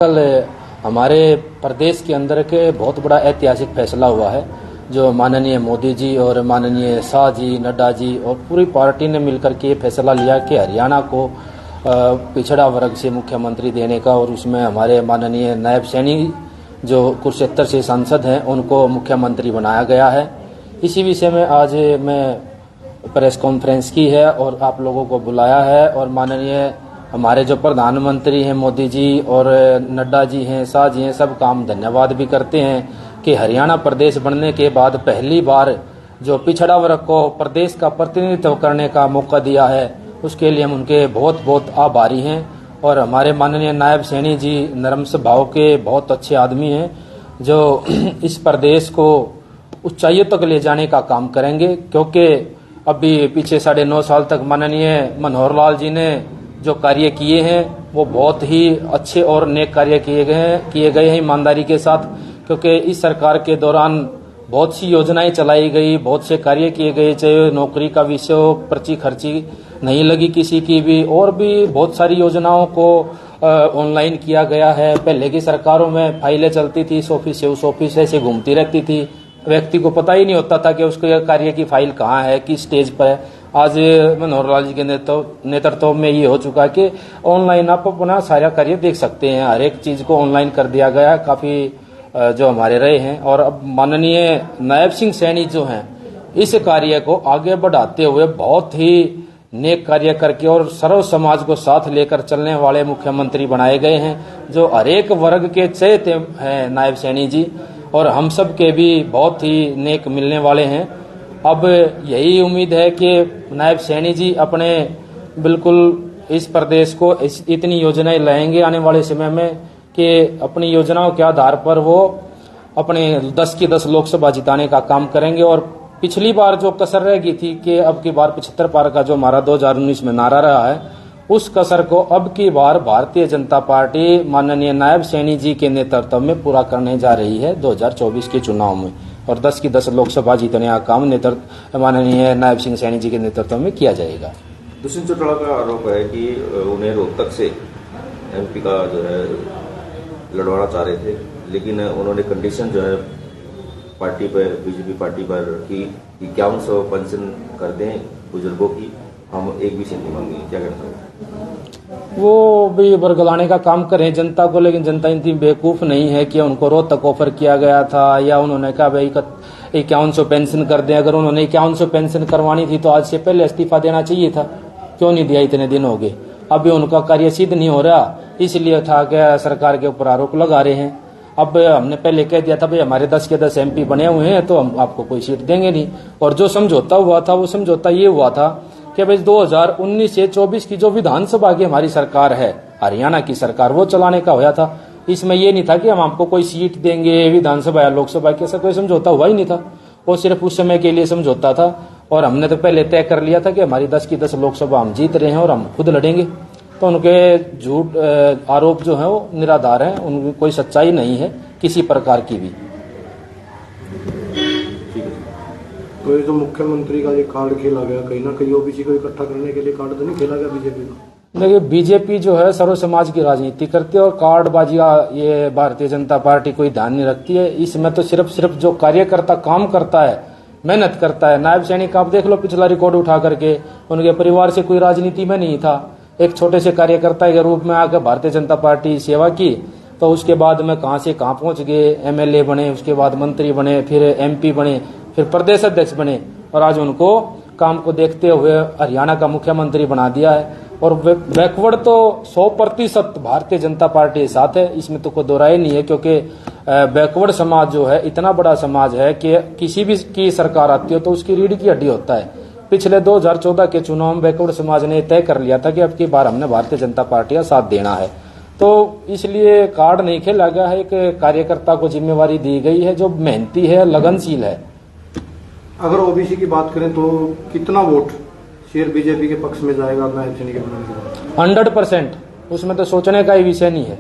कल हमारे प्रदेश के अंदर के बहुत बड़ा ऐतिहासिक फैसला हुआ है जो माननीय मोदी जी और माननीय शाह जी, नड्डा जी और पूरी पार्टी ने मिलकर के फैसला लिया कि हरियाणा को पिछड़ा वर्ग से मुख्यमंत्री देने का, और उसमें हमारे माननीय नायब सैनी जो कुरुक्षेत्र से सांसद हैं उनको मुख्यमंत्री बनाया गया है। इसी विषय में आज मैं प्रेस कॉन्फ्रेंस की है और आप लोगों को बुलाया है, और माननीय हमारे जो प्रधानमंत्री हैं मोदी जी और नड्डा जी हैं, शाह जी हैं, सब काम धन्यवाद भी करते हैं कि हरियाणा प्रदेश बनने के बाद पहली बार जो पिछड़ा वर्ग को प्रदेश का प्रतिनिधित्व करने का मौका दिया है, उसके लिए हम उनके बहुत बहुत आभारी हैं। और हमारे माननीय नायब सैनी जी नरम स्वभाव के बहुत अच्छे आदमी हैं जो इस प्रदेश को ऊंचाइयों तक ले जाने का काम करेंगे, क्योंकि अभी पीछे 9.5 साल तक माननीय मनोहर लाल जी ने जो कार्य किए हैं वो बहुत ही अच्छे और नेक कार्य किए गए हैं ईमानदारी के साथ, क्योंकि इस सरकार के दौरान बहुत सी योजनाएं चलाई गई, बहुत से कार्य किए गए, चाहे नौकरी का विषय हो, पर्ची खर्ची नहीं लगी किसी की भी, और भी बहुत सारी योजनाओं को ऑनलाइन किया गया है। पहले की सरकारों में फाइलें चलती थी, इस ऑफिस से उस ऑफिस से ऐसे घूमती रहती थी, व्यक्ति को पता ही नहीं होता था कि उसके कार्य की फाइल कहाँ है, किस स्टेज पर है। आज मनोहर लाल जी के नेतृत्व में ये हो चुका है कि ऑनलाइन आप अपना सारा कार्य देख सकते हैं, हर एक चीज को ऑनलाइन कर दिया गया है, काफी जो हमारे रहे हैं। और अब माननीय नायब सिंह सैनी जो हैं इस कार्य को आगे बढ़ाते हुए बहुत ही नेक कार्य करके और सर्व समाज को साथ लेकर चलने वाले मुख्यमंत्री बनाए गए हैं, जो हर एक वर्ग के चहेते हैं नायब सैनी जी, और हम सब के भी बहुत ही नेक मिलने वाले हैं। अब यही उम्मीद है कि नायब सैनी जी अपने बिल्कुल इस प्रदेश को इतनी योजनाएं लाएंगे आने वाले समय में कि अपनी योजनाओं के आधार पर वो अपने 10 की 10 लोकसभा जिताने का काम करेंगे। और पिछली बार जो कसर रह गई थी कि अब की बार 75 पार का जो हमारा 2019 में नारा रहा है, उस कसर को अब की बार भारतीय जनता पार्टी माननीय नायब सैनी जी के नेतृत्व में पूरा करने जा रही है 2024 के चुनाव में, और 10 की 10 लोकसभा जीतने का काम माननीय नायब सिंह सैनी जी के नेतृत्व में किया जाएगा। दुष्यंत चौटाला का आरोप है कि उन्हें रोहतक से एमपी का जो है लड़वाना चाह रहे थे, लेकिन उन्होंने कंडीशन जो है पार्टी पर, बीजेपी पार्टी पर की 5100 पेंशन कर दें बुजुर्गों की, हम एक भी सेंटी मांगे। क्या करता है वो भी बरगलाने का काम करें जनता को, लेकिन जनता इतनी बेवकूफ नहीं है कि उनको रोहतक ऑफर किया गया था या उन्होंने कहा भाई 5100 पेंशन कर दें। अगर उन्होंने 5100 पेंशन करवानी थी तो आज से पहले इस्तीफा देना चाहिए था, क्यों नहीं दिया? इतने दिन हो गए, अभी उनका कार्य सिद्ध नहीं हो रहा, इसलिए था कि सरकार के ऊपर आरोप लगा रहे हैं। अब हमने पहले कह दिया था भाई हमारे 10 के 10 एमपी बने हुए हैं तो हम आपको कोई सीट देंगे नहीं। और जो समझौता हुआ था वो समझौता ये हुआ था कि भाई 2019 से 24 की जो विधानसभा की हमारी सरकार है, हरियाणा की सरकार, वो चलाने का होया था। इसमें ये नहीं था कि हम आपको कोई सीट देंगे विधानसभा या लोकसभा की, ऐसा कोई समझौता हुआ ही नहीं था। वो सिर्फ उस समय के लिए समझौता था, और हमने तो पहले तय कर लिया था कि हमारी 10 की 10 लोकसभा हम जीत रहे हैं और हम खुद लड़ेंगे। तो उनके झूठ आरोप जो है वो निराधार है, उनकी कोई सच्चाई नहीं है किसी प्रकार की भी। तो ये जो मुख्यमंत्री का ये कार्ड खेला गया, कहीं ना कहीं ओबीसी को इकट्ठा करने के लिए कार्ड तो नहीं खेला गया बीजेपी का? देखिए, बीजेपी जो है सर्व समाज की राजनीति करती है और कार्डबाजी ये भारतीय जनता पार्टी कोई ध्यान नहीं रखती है। इसमें तो सिर्फ जो कार्यकर्ता काम करता है, मेहनत करता है, नायब सैनी का आप देख लो पिछला रिकॉर्ड उठा करके, उनके परिवार से कोई राजनीति में नहीं था, एक छोटे से कार्यकर्ता के रूप में आकर भारतीय जनता पार्टी सेवा की, तो उसके बाद में कहां से कहां पहुंच गए, एमएलए बने, उसके बाद मंत्री बने, फिर एमपी बने, फिर प्रदेश अध्यक्ष बने, और आज उनको काम को देखते हुए हरियाणा का मुख्यमंत्री बना दिया है। और बैकवर्ड तो 100% भारतीय जनता पार्टी के साथ है, इसमें तो कोई दो राय नहीं है, क्योंकि बैकवर्ड समाज जो है इतना बड़ा समाज है कि किसी भी की सरकार आती हो तो उसकी रीढ़ की हड्डी होता है। पिछले 2014 के चुनाव में बैकवर्ड समाज ने तय कर लिया था कि अब की बार हमने भारतीय जनता पार्टी का साथ देना है, तो इसलिए कार्ड नहीं खेला गया है। एक कार्यकर्ता को जिम्मेवारी दी गई है जो मेहनती है, लगनशील है। अगर ओबीसी की बात करें तो कितना वोट शेयर बीजेपी के पक्ष में जाएगा नायब सैनी के बनाने के बाद? 100%, उसमें तो सोचने का ही विषय नहीं है।